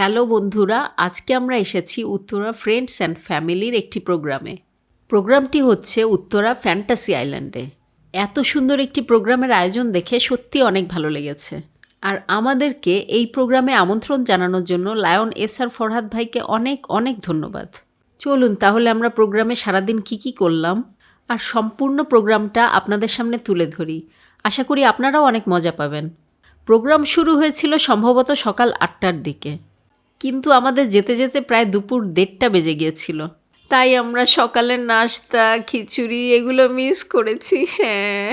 Hello বন্ধুরা, আজকে আমরা এসেছি উত্তরা ফ্রেন্ডস অ্যান্ড ফ্যামিলির একটি প্রোগ্রামে। প্রোগ্রামটি হচ্ছে উত্তরা ফ্যান্টাসি আইল্যান্ডে। এত সুন্দর একটি প্রোগ্রামের আয়োজন দেখে সত্যি অনেক ভালো লেগেছে। আর আমাদেরকে এই প্রোগ্রামে আমন্ত্রণ জানানোর জন্য লায়ন এসআর ফরহাদ ভাইকে অনেক অনেক ধন্যবাদ। চলুন তাহলে আমরা প্রোগ্রামে সারাদিন কী করলাম আর সম্পূর্ণ প্রোগ্রামটা আপনাদের সামনে তুলে ধরি। আশা করি আপনারাও অনেক মজা পাবেন। প্রোগ্রাম শুরু হয়েছিল সম্ভবত সকাল 8টার দিকে, কিন্তু আমাদের যেতে যেতে প্রায় দুপুর 1:30টা বেজে গিয়েছিল। তাই আমরা সকালের নাস্তা, খিচুড়ি এগুলো মিস করেছি। হ্যাঁ।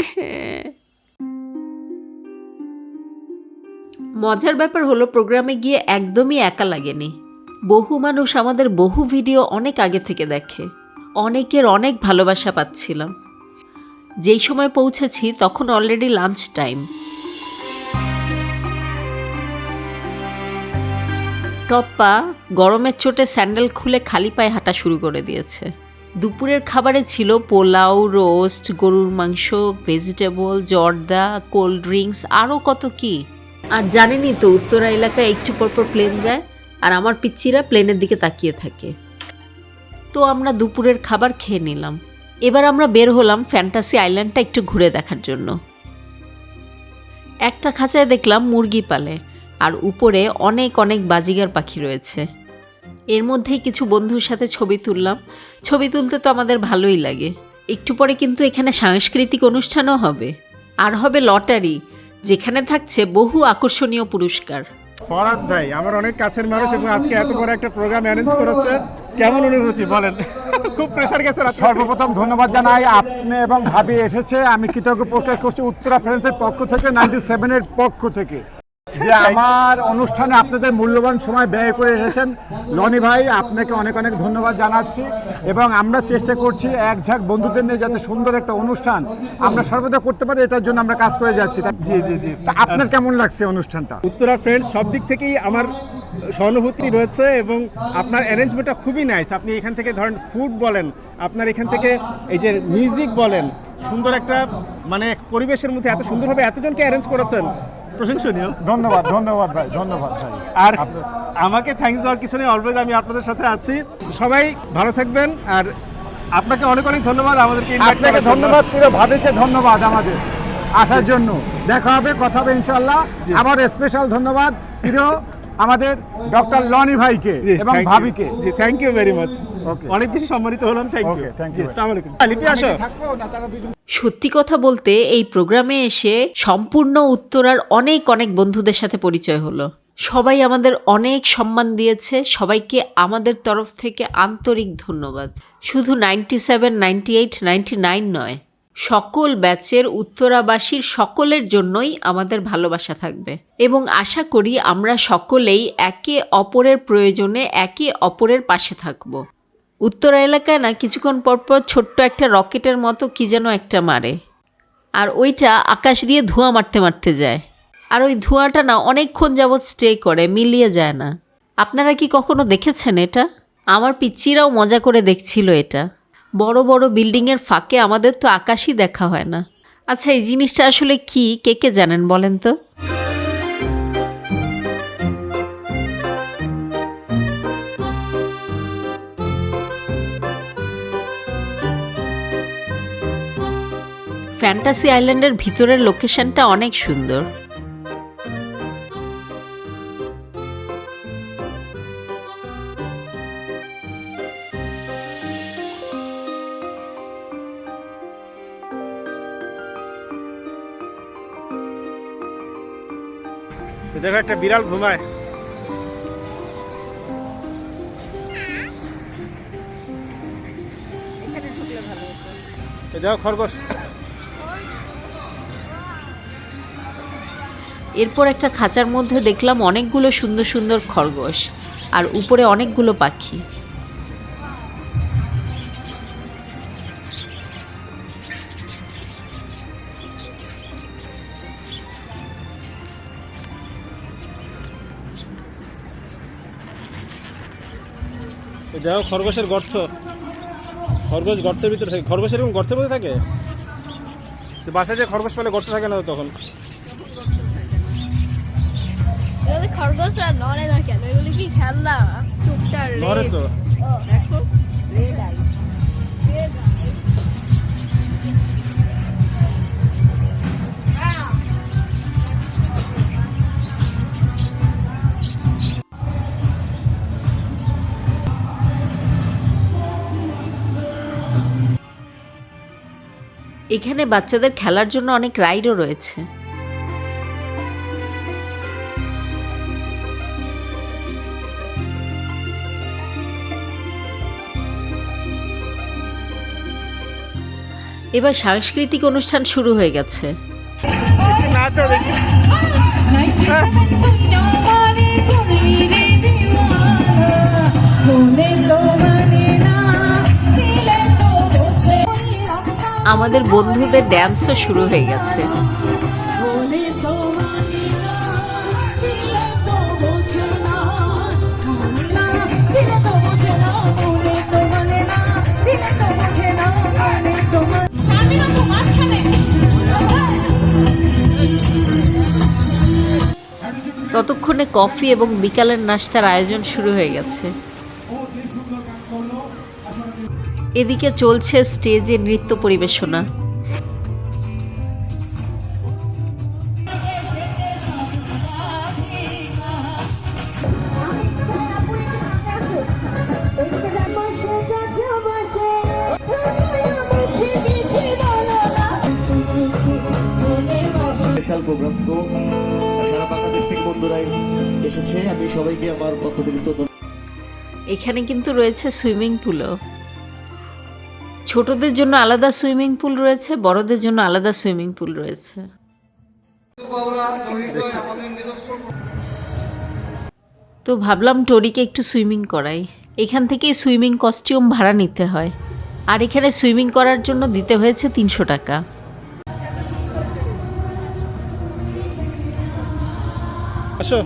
মজার ব্যাপার হলো প্রোগ্রামে গিয়ে একদমই একা লাগেনি। বহু মানুষ আমাদের বহু ভিডিও অনেক আগে থেকে দেখে। অনেকের অনেক ভালোবাসা পাচ্ছিলাম। যেই সময় পৌঁছেছি তখন অলরেডি লাঞ্চ টাইম। টপ্পা গরমের চোটে স্যান্ডেল খুলে খালি পায়ে হাঁটা শুরু করে দিয়েছে। দুপুরের খাবারে ছিল পোলাও, রোস্ট, গরুর মাংস, ভেজিটেবল, জর্দা, কোল্ড ড্রিঙ্কস, আরও কত কি। আর জানেনই তো উত্তরা এলাকায় একটু পরপর প্লেন যায়, আর আমার পিচ্চিরা প্লেনের দিকে তাকিয়ে থাকে। তো আমরা দুপুরের খাবার খেয়ে নিলাম। এবার আমরা বের হলাম ফ্যান্টাসি আইল্যান্ডটা একটু ঘুরে দেখার জন্য। একটা খাঁচায় দেখলাম মুরগি পালে, আর উপরে অনেক অনেক বাজিগার পাখি রয়েছে। এর মধ্যেই কিছু বন্ধুর সাথে ছবি তুললাম। ছবি তুলতে তো আমাদের ভালোই লাগে। একটু পরে কিন্তু এখানে সাংস্কৃতিক অনুষ্ঠানও হবে, আর হবে লটারি, যেখানে থাকছে বহু আকর্ষণীয় পুরস্কার। ফরহাদ ভাই আমার অনেক কাছের মানুষ এবং আজকে এত বড় একটা প্রোগ্রাম অ্যারেঞ্জ করেছে, কেমন অনুভূতি বলেন? খুব প্রেসার গেছে। সর্বপ্রথম ধন্যবাদ জানাই আপনি এবং ভাবি এসেছে। আমি কৃতজ্ঞ প্রকাশ করছি উত্তরা ফ্রেন্ডসের পক্ষ থেকে, 97-এর পক্ষ থেকে, যে আমার অনুষ্ঠানে আপনাদের মূল্যবান সময় ব্যয় করে এসেছেন। লনি ভাই, আপনাকে অনেক অনেক ধন্যবাদ জানাচ্ছি। এবং আমরা চেষ্টা করছি এক ঝাঁক বন্ধুদের নিয়ে যাতে সুন্দর একটা অনুষ্ঠান আমরা সর্বদা করতে পারি, এটার জন্য আমরা কাজ করে যাচ্ছি। জি। আপনার কেমন লাগছে অনুষ্ঠানটা? উত্তরা ফ্রেন্ডস সব দিক থেকেই আমার সহানুভূতি রয়েছে এবং আপনার অ্যারেঞ্জমেন্টটা খুবই নাইস। আপনি এখান থেকে ধরেন ফুড বলেন, আপনার এখান থেকে এই যে মিউজিক বলেন, সুন্দর একটা মানে পরিবেশের মধ্যে এত সুন্দরভাবে এতজনকে অ্যারেঞ্জ করেছেন, প্রশংসনীয়। ধন্যবাদ ভাই, ধন্যবাদ ভাই। আর আমাকে থ্যাঙ্কস দেওয়ার কিছু নেই, অলওয়েজ আমি আপনাদের সাথে আছি। সবাই ভালো থাকবেন, আর আপনাকে অনেক অনেক ধন্যবাদ আমাদেরকে ইনভাইট করার জন্য। ধন্যবাদ, প্রিয় ভাবিকে ধন্যবাদ আমাদের আসার জন্য। দেখা হবে, কথা হবে ইনশাআল্লাহ। আমার স্পেশাল ধন্যবাদ প্রিয় আমাদের ডক্টর লনি ভাইকে এবং ভাবিকে। জি, thank you very much. Okay, অনেক বেশি সম্মানিত হলাম। Thank you. আসসালামু আলাইকুম। লিপি আসো। সত্যি কথা বলতে এই প্রোগ্রামে এসে সম্পূর্ণ উত্তরার অনেক অনেক বন্ধুদের সাথে পরিচয় হলো। সবাই আমাদের অনেক সম্মান দিয়েছে। সবাইকে আমাদের তরফ থেকে আন্তরিক ধন্যবাদ। শুধু 97, 98, 99 নয়, সকল ব্যাচের উত্তরাবাসীর সকলের জন্যই আমাদের ভালোবাসা থাকবে এবং আশা করি আমরা সকলেই একে অপরের প্রয়োজনে একে অপরের পাশে থাকব। উত্তরা এলাকায় না কিছুক্ষণ পরপর ছোট্ট একটা রকেটের মতো কি যেন একটা মারে, আর ওইটা আকাশ দিয়ে ধোঁয়া মারতে মারতে যায়, আর ওই ধোঁয়াটা না অনেকক্ষণ যাবৎ স্টে করে, মিলিয়ে যায় না। আপনারা কি কখনো দেখেছেন এটা? আমার পিচ্চিরাও মজা করে দেখছিল এটা। বড় বড় বিল্ডিংয়ের ফাঁকে আমাদের তো আকাশই দেখা হয় না। আচ্ছা, এই জিনিসটা আসলে কি, কে জানেন বলেন তো? ফ্যান্টাসি আইল্যান্ডের ভিতরের লোকেশনটা অনেক সুন্দর। দেখো একটা বিড়াল ঘুমায়। দেখো খরগোশ। এরপর একটা খাঁচার মধ্যে দেখলাম অনেকগুলো সুন্দর সুন্দর খরগোশ, আর উপরে অনেকগুলো পাখি। দেখো খরগোশের গর্ত, খরগোশ গর্তের ভিতরে থাকে। খরগোশ এরকম গর্তের মধ্যে থাকে? বাসায় যে খরগোশ পেলে গর্ত থাকে না তখন? খরগোশরা নড়ে না কেন? এগুলি কি ধরে তো দেখো রেড আই। এখানে বাচ্চাদের খেলার জন্য অনেক রাইডও রয়েছে। এবার সাংস্কৃতিক অনুষ্ঠান শুরু হয়ে গেছে। নাচো দেখি। আমাদের বন্ধুদের ড্যান্সও শুরু হয়ে গেছে। ততক্ষণে কফি এবং বিকালের নাস্তার আয়োজন শুরু হয়ে গেছে। এদিকে চলছে স্টেজে নৃত্য পরিবেশনা। স্পেশাল প্রোগ্রাম তো সারা বাংলাদেশ থেকে বন্ধুরাই এসেছে, আমি সবাইকে আমার পক্ষ থেকে শ্রদ্ধা। এখানে কিন্তু রয়েছে সুইমিং পুলও। ছোটদের জন্য আলাদা সুইমিং পুল রয়েছে, বড়দের জন্য আলাদা সুইমিং পুল রয়েছে। তো ভাবলাম টরিকে একটু সুইমিং করাই। এখান থেকেই সুইমিং কস্টিউম ভাড়া নিতে হয়, আর এখানে সুইমিং করার জন্য দিতে হয়েছে 300 টাকা। আসো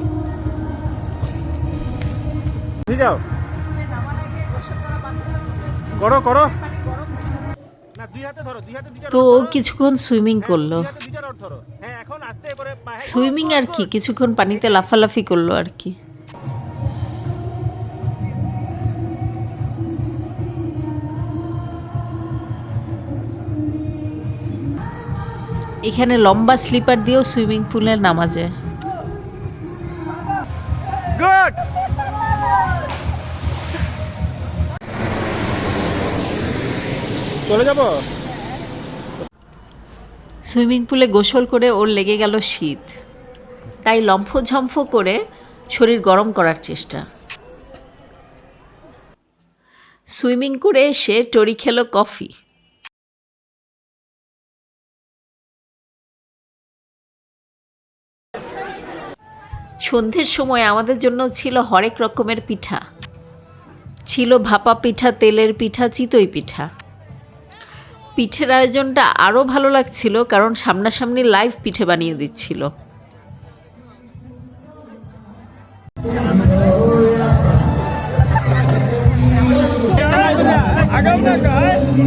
যাও, করো করো না, দুই হাতে ধরো, দুই হাতে দুইটা তো রড ধরো। কিছুক্ষণ সুইমিং করলো। দুই হাতে দুইটা রড ধরো। হ্যাঁ, এখন আস্তে করে পায়ে সুইমিং আর কি, কিছুক্ষণ পানিতে লাফালাফি করলো আর কি। এখানে লম্বা স্লিপার দিয়েও সুইমিং পুলে নামা যায়। গুড। চলে যাব। সুইমিং পুলে গোসল করে ওর লেগে গেল শীত, তাই লম্ফঝম্ফ করে শরীর গরম করার চেষ্টা। সুইমিং করে এসে টরি খেলো কফি। সন্ধ্যের সময় আমাদের জন্য ছিল হরেক রকমের পিঠা। ছিল ভাপা পিঠা, তেলের পিঠা, চিতই পিঠা। পিঠের আয়োজনটা আরও ভালো লাগছিল কারণ সামনাসামনি লাইভ পিঠে বানিয়ে দিচ্ছিল।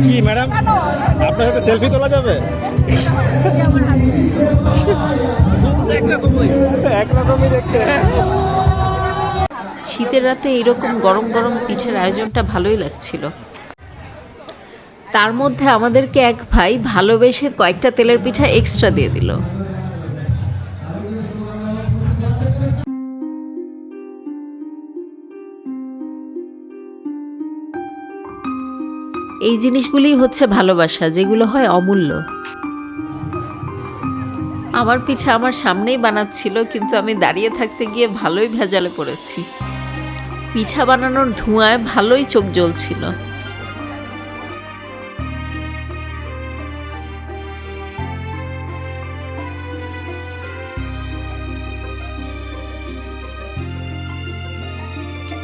কি ম্যাডাম, আপনার সাথে সেলফি তোলা যাবে? একরকমই দেখতে। শীতের রাতে এরকম গরম গরম পিঠের আয়োজনটা ভালোই লাগছিল। তার মধ্যে আমাদেরকে এক ভাই ভালোবেসে কয়েকটা তেলের পিঠা এক্সট্রা দিয়ে দিল। এই জিনিসগুলিই হচ্ছে ভালোবাসা, যেগুলো হয় অমূল্য। আমার পিঠা আমার সামনেই বানাচ্ছিল, কিন্তু আমি দাঁড়িয়ে থাকতে গিয়ে ভালোই ভেজালে পড়েছি। পিঠা বানানোর ধোঁয়ায় ভালোই চোখ জ্বলছিল।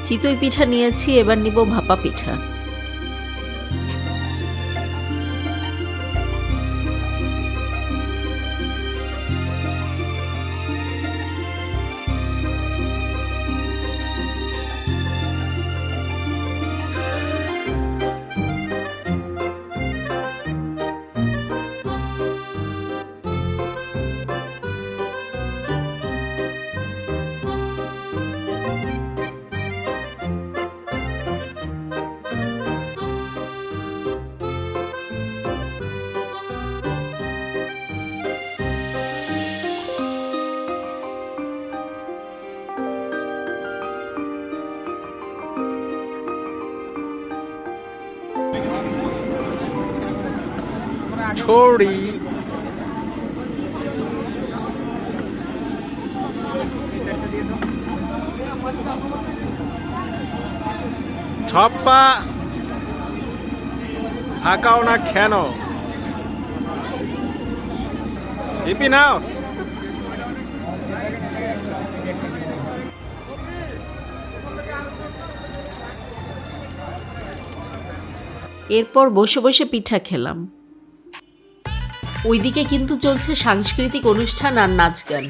চিতই পিঠা নিয়েছি, এবার নিব ভাপা পিঠা। ছড়ি ছপ্পা থাকাও না কেন ইপি নাও এরপর বসে বসে পিঠা খেলাম। ওইদিকে কিন্তু চলছে সাংস্কৃতিক অনুষ্ঠান আর নাচ গান।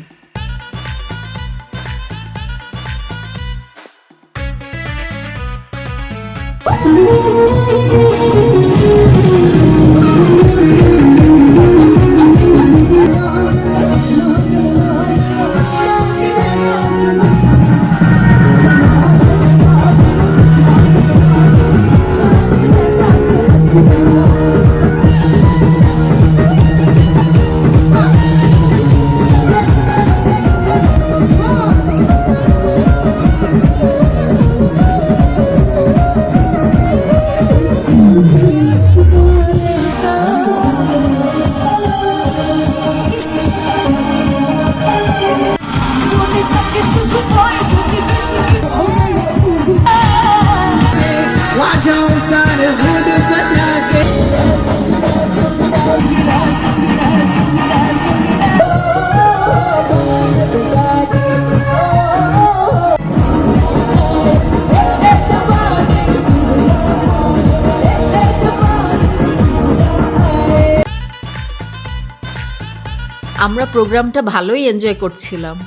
আমরা প্রোগ্রামটা ভালোই এনজয় করছিলাম।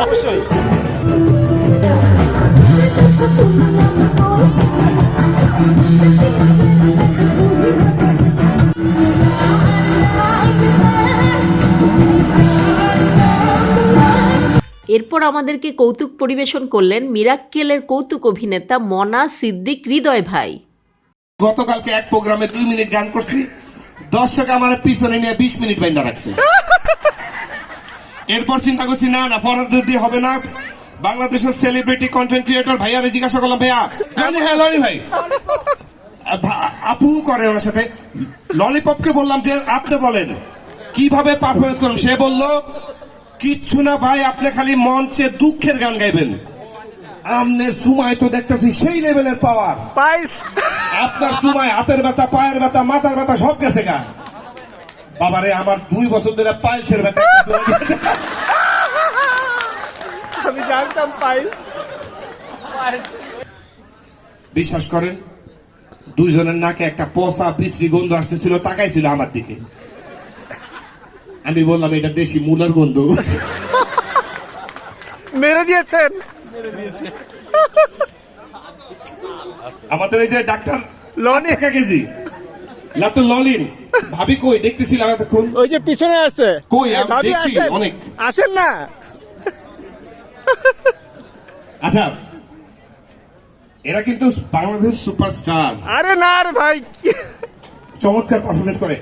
অবশ্যই এরপর আমাদেরকে কৌতুক পরিবেশন করলেন মিরাক্কেলের কৌতুক অভিনেতা মনা সিদ্দিক হৃদয় ভাই। গতকালকে এক প্রোগ্রামে 2 মিনিট গান করছি, দর্শক আমার পিছনে নিয়ে 20 মিনিট বাইন্দা রাখছে। এরপর চিন্তা করছি না না পরের দিয়ে হবে না, বাংলাদেশের সেলিব্রিটি কন্টেন্ট ক্রিয়েটর ভাইয়ারে জিজ্ঞাসা করলাম, ভাইয়া হ্যাঁ লনি ভাই আপু করে ওনার সাথে, ললিপপকে বললাম যে আপনি বলেন কিভাবে পারফরমেন্স করুন। সে বলল কিচ্ছু না ভাই, আপনি খালি মঞ্চে দুঃখের গান গাইবেন। আমনের সুমায় তো দেখতেছি সেই লেভেলের পাওয়ার, আপনার সুমায় হাতের ব্যথা, পায়ের ব্যথা, মাথার ব্যথা সব গেছে গা। বাবারে আমার 2 বছর ধরে পাইলসের ব্যথা। আমি জানতাম পাইলস। বিশ্বাস করেন দুইজনের নাকে একটা পচা বিশ্রী গন্ধ আসতেছিল, তাকাইছিল আমার দিকে। আমি বললাম এটা দেশি মুলার গন্ধ। মেরে দিয়েছেন। আমাদের এই যে ডাক্তার লনি কেজি ডাক্তার ললিন ভাবি কই দেখতেছিলাম এতক্ষণ, ওই যে পিছনে আছে। কই আমি ভাবি দেখছি আসেন, অনেক। আসেন না। আচ্ছা এরা কিন্তু বাংলাদেশ সুপারস্টার। আরে না রে ভাই, চমৎকার পারফরমেন্স করে।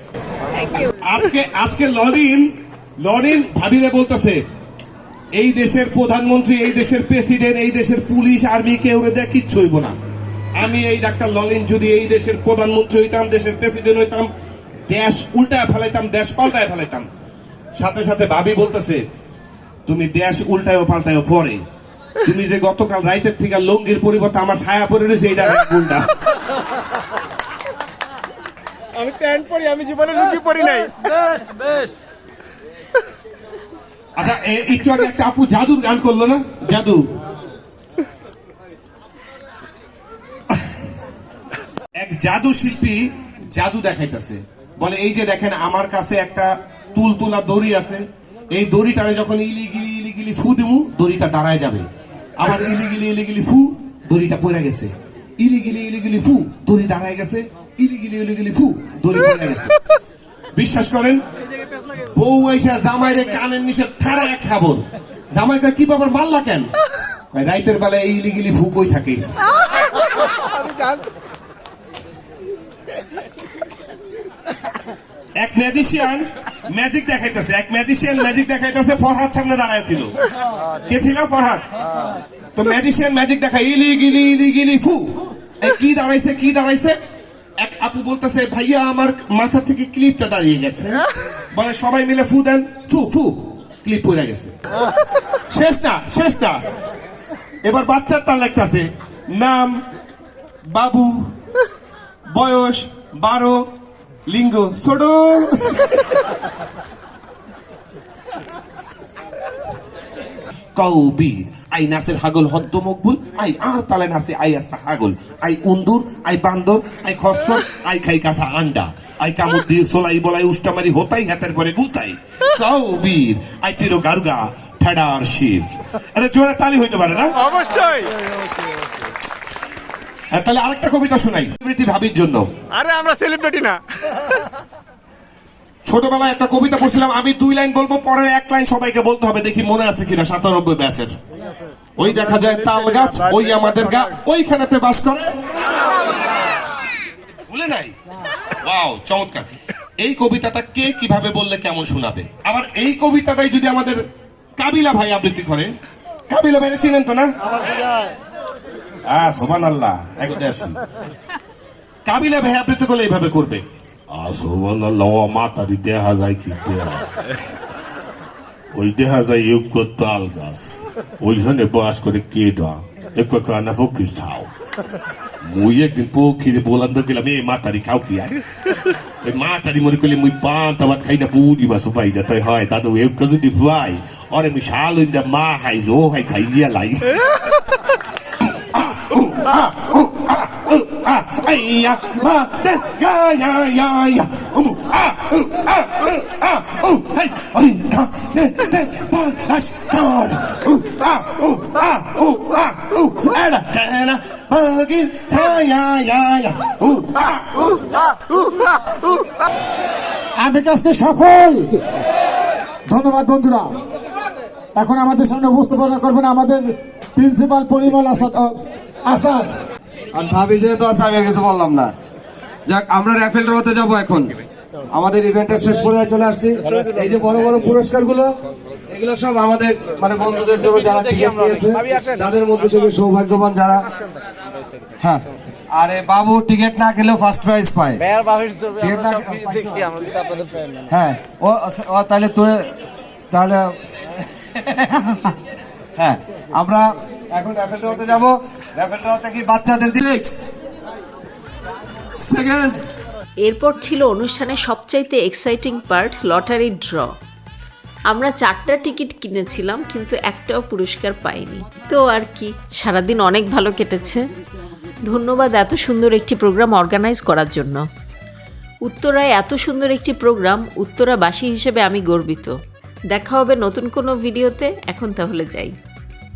আজকে লরিন ভাবিরে বলতেছে এই দেশের প্রধানমন্ত্রী, এই দেশের প্রেসিডেন্ট, এই দেশের পুলিশ আর্মি কেউ দেখ কিচ্ছু হইব না। আমি এই ডাক্তার ললিন যদি এই দেশের প্রধানমন্ত্রী হইতাম, দেশের প্রেসিডেন্ট হইতাম, দেশ উল্টায় ফেলাইতাম, দেশ পাল্টায় ফেলাইতাম। সাথে সাথে ভাবি বলতেছে তুমি দেশ উল্টায়ও পাল্টায়ও পরে, তুমি যে গতকাল রাইতের থেকে লঙ্গির পরিবর্তে আমার ছায়া পরে রয়েছে এইটা উল্টা। আমি প্যান্ট পরি, আমি জীবনে লুঙ্গি পরি নাই। আচ্ছা একটু আগে একটা আপু জাদুর গান করলো না, জাদু। এক জাদু শিল্পী জাদু দেখাইতেছে, বলে এই যে দেখেন আমার কাছে একটা তুলতুলা দড়ি আছে, এই দড়িটারে যখন ইলিগিলি ফু দিমু দড়িটা দাঁড়ায় যাবে। আবার ইলিগিলি ফু, দড়িটা পড়ে গেছে। ইলিগিলি ফু, দড়ি দাঁড়ায় গেছে। ইলিগিলি ফু, দড়ি পড়ে গেছে। বিশ্বাস করেন বউ এসে জামাইরে কানের নিচে ঠাড়া এক খাবর। জামাইকে কি ব্যাপার মারলা কেন? রাইতের বেলায় এই ইলিগিলি ফুকই থাকে। এক ম্যাজিশিয়ান ম্যাজিক দেখাইতেছে ফরহাদ সামনে দাঁড়ায় ছিল। কে ছিল? ফরহাদ। তো ম্যাজিশিয়ান ম্যাজিক দেখায় ইলিগিলি ফু। কি দাঁড়াইছে? এক আপু বলতেছে ভাইয়া আমার মাথা থেকে ক্লিপটা দাঁড়িয়ে গেছে। বলে সবাই মিলে ফু দেন, ফু ক্লিপ পড়ে গেছে। শেষ না এবার বাচ্চারটা লেখতেছে নাম বাবু, বয়স 12, লিঙ্গ ছোট। কৌবীর আই নাচের হাগল হদ্দ মকবুল, আই আর তালে নাচে আই আস্তা হাগল, আই উন্দুর, আই বান্দর, আই খসর, আই খাই কাঁচা আন্ডা, আই কামড় দিয়ে সোলাই বলাই উষ্টামারি হতাই হাতের পরে গুতাই। কৌবীর আই চির গারুগা ফেডার শিব। এটা জোরে তালি হইতে পারে না? অবশ্যই। তাহলে আরেকটা কবিতা শোনাই সেলিব্রিটি ভাবির জন্য। আরে আমরা সেলিব্রিটি না। ছোটবেলায় একটা কবিতা পড়ছিলাম, আমি 2 লাইন বলবো, পরে 1 লাইন সবাইকে বলতে হবে, দেখি মনে আছে কিনা। 97 ব্যাচের। ওই দেখা যায় তাল গাছ, ওই আমাদের গা, ওইখানেতে বাস করে। ভুলে নাই? ওয়াও, চমৎকার। এই কবিতাটা কে কিভাবে বললে কেমন শোনাবে? আবার এই কবিতাটাই যদি আমাদের কাবিলা ভাই আবৃত্তি করে। কাবিলা ভাই চিনেন তো না? সুবহানাল্লাহ। কাবিলা ভাই আবৃত্তি করলে এইভাবে করবে, সুবহানাল্লাহ। মাতারি দেখা যায় কি দেয়া, ওই দেখা যায় তাল গাছ, ওইখানে বাস করে কেডা একবার কানা ফকির ছাও। মুই একদিন পক্ষীরে বলান তো গেলাম, এ মাতারি খাও কি? আর ওই মাতারি মনে করলে মুই পান তাবাদ খাই না, বুড়ি মাছ পাই না। তাই হয় দাদু একটা যদি ভাই অরে আমি শাল মা হাইজ ও হাই খাই গিয়া লাই। Aya, ma, de, ga, ya, hey, ay, ka, de, ba, las, god, era, kana, bagin, sa, ya, আমি কাজকে সফল। ধন্যবাদ বন্ধুরা। এখন আমাদের সামনে উপস্থাপনা করবেন আমাদের প্রিন্সিপাল পরিমল আসাদ। আর ভাবি যেহেতু আছে আমি কিছু বললাম না। যাক, আমরা র্যাফেল ড্রতে যাবো এখন। আমাদের ইভেন্টের শেষ পর্যায়ে চলে আসছি। এই যে বড় বড় পুরস্কারগুলো, এগুলো সব আমাদের মানে বন্ধুদের জন্য যারা টিকিট নিয়েছে তাদের মধ্যে থেকে সৌভাগ্যবান যারা। হ্যাঁ, আরে বাবু টিকিট না খেলেও ফার্স্ট প্রাইজ পায়। টিকিট না হ্যাঁ, ও তাহলে তাহলে হ্যাঁ, আমরা এখন র্যাফেল ড্রতে যাবো। র্যাফেল ড্রতে কি বাচ্চাদের দিলে সেকেন্ড। এরপর ছিল অনুষ্ঠানের সবচাইতে এক্সাইটিং পার্ট, লটারি ড্র। আমরা 4টা টিকিট কিনেছিলাম কিন্তু একটাও পুরস্কার পাইনি। তো আর কি, সারাদিন অনেক ভালো কেটেছে। ধন্যবাদ এত সুন্দর একটি প্রোগ্রাম অর্গানাইজ করার জন্য। উত্তরায় এত সুন্দর একটি প্রোগ্রাম, উত্তরাবাসী হিসেবে আমি গর্বিত। দেখা হবে নতুন কোনো ভিডিওতে। এখন তাহলে যাই।